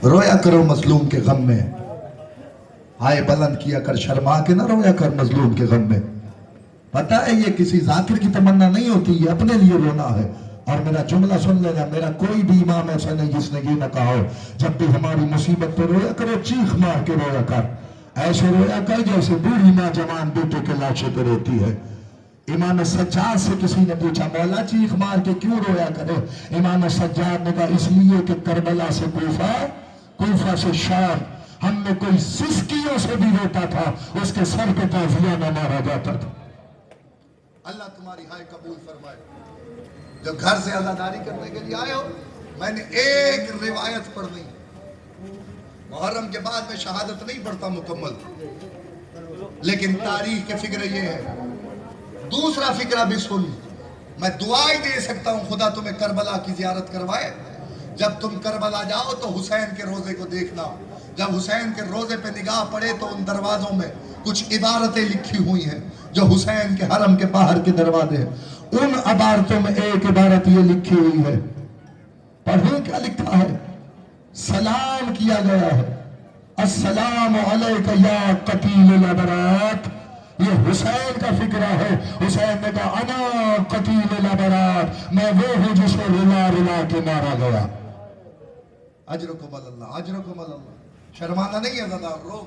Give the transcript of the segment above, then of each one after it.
رویا کرو مظلوم کے غم میں، ہائے بلند کیا کر شرما کے نہ رویا کر مظلوم کے غم میں۔ پتہ ہے یہ کسی ذاکر کی تمنا نہیں ہوتی، یہ اپنے لیے رونا ہے۔ اور میرا جملہ سن لینا، میرا کوئی بھی امام ایسا نہیں جس نے یہ نہ کہا ہو جب بھی ہماری مصیبت پہ رویا کرو چیخ مار کے رویا کر، ایسے رویا کر جیسے بوڑھی ماں جوان بیٹے کے لاشے پہ روتی ہے۔ امام سجاد سے کسی نے پوچھا مولا چیخ مار کے کیوں رویا کرے؟ امام سجاد نے کہا اس لیے کہ کربلا سے کوفہ، کوفہ سے شام، ہم میں کوئی سسکیوں سے بھی روتا تھا، اس کے سر پہ تعزیہ نہ مارا جاتا تھا۔ اللہ تمہاری ہائے قبول فرمائے۔ جو گھر سے عزاداری کرنے کے لیے آئے ہو، میں نے ایک روایت پڑھنی، محرم کے بعد میں شہادت نہیں پڑھتا مکمل، لیکن تاریخ کے فکر یہ ہے۔ دوسرا فکرہ بھی سن، میں دعائیں دے سکتا ہوں خدا تمہیں کربلا کی زیارت کروائے۔ جب تم کربلا جاؤ تو حسین کے روزے کو دیکھنا، جب حسین کے روزے پہ نگاہ پڑے تو ان دروازوں میں کچھ عبارتیں لکھی ہوئی ہیں جو حسین کے حرم کے باہر کے دروازے ہیں۔ ان عبارتوں میں ایک عبارت یہ لکھی ہوئی ہے، پڑھیں کیا لکھا ہے؟ سلام کیا گیا ہے، السلام علیکہ یا قتیل الابرات۔ یہ حسین کا فکرہ ہے۔ حسین نے کہا انا قتیل الابرات، میں وہ ہوں جسے رلا رلا کے مارا گیا۔ اجرکم اللہ، اجرکم اللہ۔ شرمانا نہیں ہے زدار رو،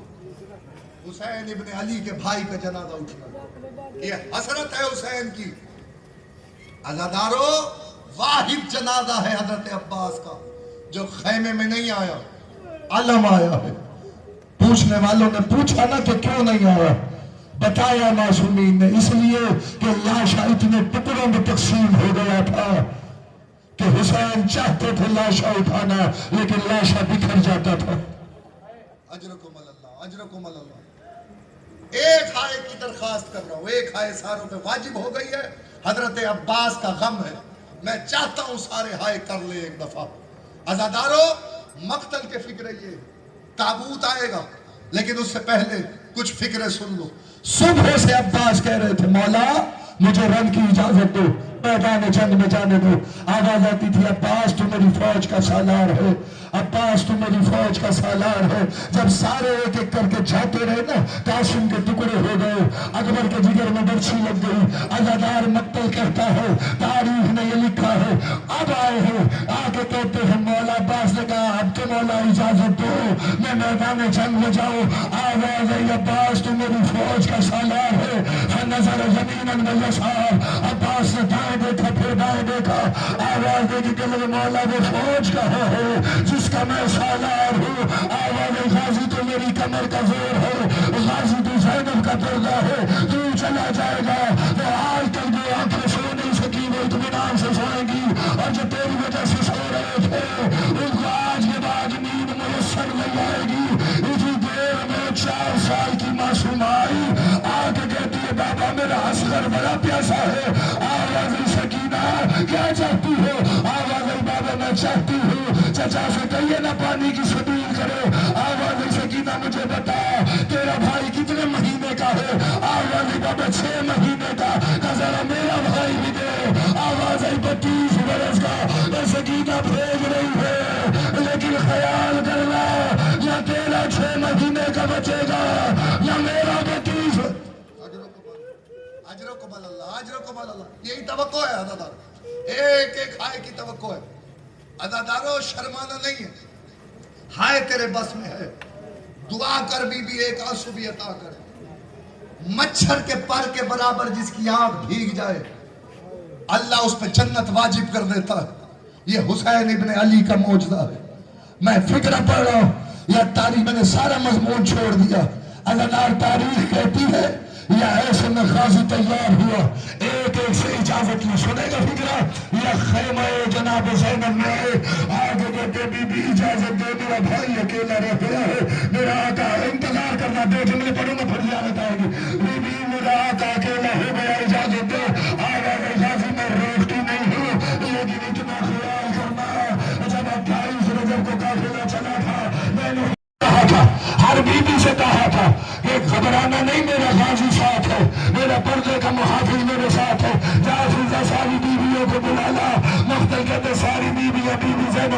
حسین ابن علی کے بھائی کا جنازہ اٹھنا، یہ حسرت ہے حسین کی۔ عزادارو، واحد جنازہ ہے حضرت عباس کا جو خیمے میں نہیں آیا، علم آیا ہے۔ پوچھنے والوں نے پوچھا نا کہ کیوں نہیں آیا، بتایا معصومین نے اس لیے کہ لاشا اتنے ٹکڑوں میں تقسیم ہو گیا تھا کہ حسین چاہتے تھے لاشا اٹھانا لیکن لاشا بکھر جاتا تھا۔ اجرکم اللہ، اجرکم اللہ۔ ایک ہائے کی درخواست کر رہا ہوں، ایک ہائے ساروں پہ واجب ہو گئی ہے، حضرت عباس کا غم ہے، میں چاہتا ہوں سارے ہائے کر لے ایک دفعہ۔ عزادارو، مقتل کے فکرے یہ تابوت آئے گا، لیکن اس سے پہلے کچھ فکرے سن لو۔ صبح سے عباس کہہ رہے تھے مولا مجھے رن کی اجازت دو، میدان جنگ میں جانے دو۔ آواز آتی تھی عباس تو میری فوج کا سالار ہے، عباس تو میری فوج کا سالار ہے۔ جب سارے ایک ایک کر کے جاتے رہے نا، قاسم کے ٹکڑے ہو گئے، اکبر کے جگر میں برچھی لگ گئی۔ عزادار مقتل کہتا ہے، تاریخ نے یہ لکھا ہے، اب آئے ہیں آ کے کہتے ہیں مولا عباس نے کہا اب تو مولا اجازت دو میں میدان جنگ میں جاؤں۔ آواز آئی عباس تو میری فوج کا سالار ہے۔ فنظر یمینا و یسار، عباس نے دائیں دیکھا پھر بائیں دیکھا، آواز دے کہ مولا وہ فوج کہاں ہے جس کا میں سالار ہوں۔ آواز غازی تو میری کمر کا زور ہے، غازی تو زینب کا پردہ ہے، تو چلا جائے گا وہ آج تک جو آنکھیں سو نہیں سکی وہ اطمینان سے سوئیں گی، اور جو تیری وجہ سے سو رہے تھے ان کو آج کے بعد نیند میسر نہیں آئے گی۔ اسی دیر میں 4 سال کی معصوم آئی، آ کے کہتی ہے بابا میرا اصغر بڑا پیاسا ہے۔ آواز سکینہ کیا چاہتی ہو؟ آواز بابا میں چاہتی ہوں چچا سے کہیے نہ پانی کی سبیل کرے۔ آواز سکینہ مجھے بتا تیرا بھائی کتنے مہینے کا ہے؟ آواز بابا 6 مہینے کا، کہ ذرا میرا بھائی بھی دے۔ آواز 32 برس کا، سکینہ بھیج رہی ہے لیکن خیال کرنا نہ تیرا 6 مہینے کا بچے گا نہ میرا 32۔ اجرکم اللہ، اجرکم اللہ۔ یہی توقع ہے عزادار، ایک ایک ہائے کی توقع ہے۔ عزادارو شرمانا نہیں ہے، ہائے تیرے بس میں ہے، دعا کر بی بی ایک آنسو بھی عطا کرے۔ مچھر کے پر کے برابر جس کی آنکھ بھیگ جائے اللہ اس پہ جنت واجب کر دیتا ہے۔ یہ حسین ابن علی کا معجزہ ہے۔ میں فکرہ پڑھ رہا ہوں، یا تاریخ میں نے سارا مضمون چھوڑ دیا۔ عزادار تاریخ کہتی ہے یا ایسے میں غازی تیار ہوا، ایک ایک سے اجازت لی، سنے گا فکرہ، یا خیمہ جناب زینب میں آئے، آگے کہتے بی بی اجازت دے میرا بھائی اکیلا رہ گیا ہے، میرا آقا انتظار کرنا، 2 جملے پڑھوں گا پھر زیارت آئے گی۔ بی بی میرا آقا اکیلا ہو گیا اجازت دے۔ آواز غازی میں روکتی نہیں ہوں لیکن اتنا خیال کرنا جب 28 رجب کو قافلہ چلا تھا میں نے کہا تھا، ہر بی بی سے کہا تھا کہ گھبرانا نہیں، میرا غازی ساتھ ہے، میرا پردے کا محافظ میرے ساتھ ہے، جا فضا ساری بیویوں کو بلا لا۔ مختل کہتے ساری بیویاں بی بی زینب